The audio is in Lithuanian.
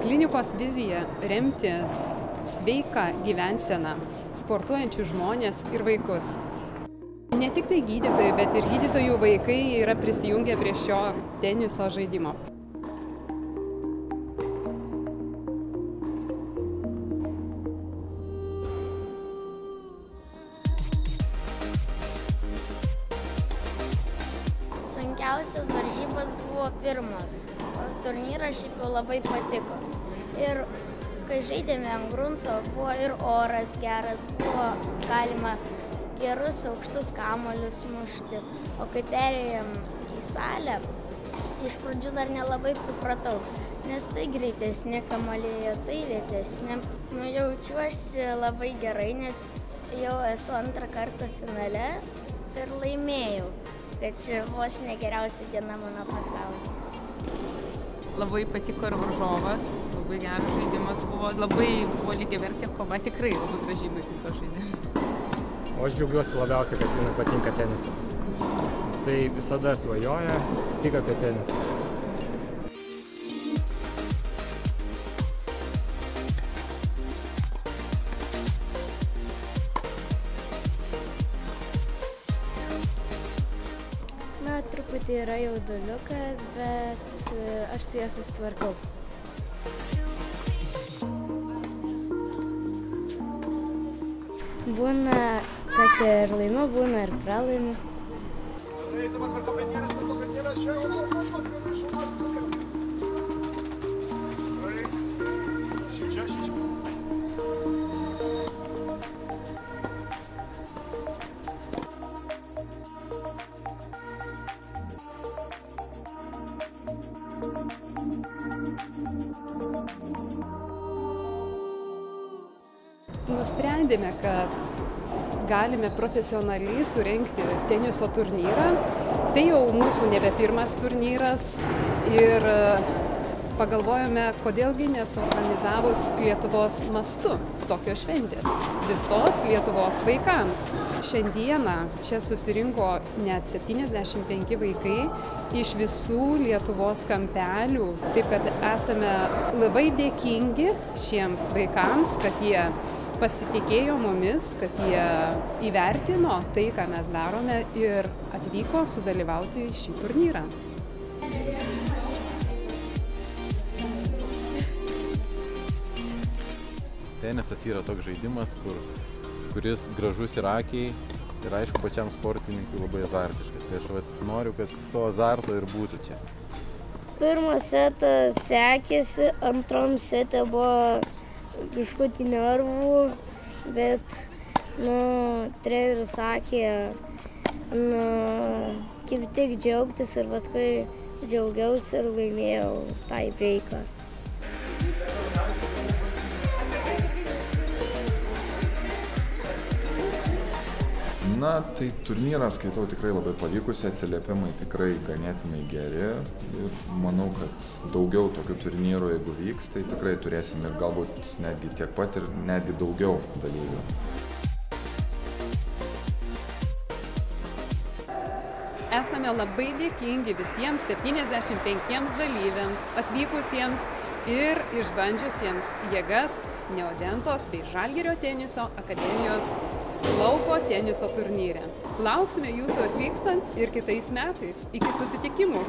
Klinikos vizija remti sveiką gyvenseną, sportuojančius žmonės ir vaikus. Ne tik tai gydytojai, bet ir gydytojų vaikai yra prisijungę prie šio teniso žaidimo. Sunkiausias varžybos buvo pirmas, o turnyras šiaip jau labai patiko. Ir kai žaidėme ant grunto, buvo ir oras geras, buvo galima gerus aukštus kamuolius mušti. O kai perėjom į salę, iš pradžių dar nelabai pripratau, nes tai greitesni kamuoliai, tai lėtesni. Jaučiuosi labai gerai, nes jau esu antrą kartą finale ir laimėjau. Kad čia vos ne geriausia diena mano pasaulyje. Labai patiko ir varžovas, labai geras žaidimas buvo, labai buvo lygiavertė kova, tikrai labai gražiai patiko žaidimas. O aš džiaugiuosi labiausiai, kad Linui patinka tenisas. Jisai visada svajoja tik apie tenisą. Na, truputį yra jauduliukas, bet aš su juo susitvarkau. Būna, kad ir laimiu, būna ir pralaimiu. Nusprendėme, kad galime profesionaliai surengti teniso turnyrą. Tai jau mūsų nebe pirmas turnyras ir pagalvojome, kodėlgi nesuorganizavus Lietuvos mastu tokios šventės visos Lietuvos vaikams. Šiandieną čia susirinko net 75 vaikai iš visų Lietuvos kampelių. Taip kad esame labai dėkingi šiems vaikams, kad jie pasitikėjo mumis, kad jie įvertino tai, ką mes darome ir atvyko sudalyvauti šį turnyrą. Tenisas yra toks žaidimas, kuris gražus ir akiai ir aišku pačiam sportininkui labai azartiškas. Tai aš noriu, kad to azarto ir būtų čia. Pirmas setas sekėsi, antram setė buvo biškutį nervų, bet treneris sakė, kaip tik džiaugtis ir paskui džiaugiausi ir laimėjau tą breiką. Na, tai turnyrą skaitau tikrai labai pavykusi, atsiliepimai tikrai ganėtinai geri ir manau, kad daugiau tokių turnyrų, jeigu vyks, tai tikrai turėsim ir galbūt netgi tiek pat ir netgi daugiau dalyvių. Esame labai dėkingi visiems 75 dalyviams, atvykusiems ir išbandžiusiems jėgas Neodentos bei Žalgirio teniso akademijos lauko teniso turnyre. Lauksime jūsų atvykstant ir kitais metais. Iki susitikimų!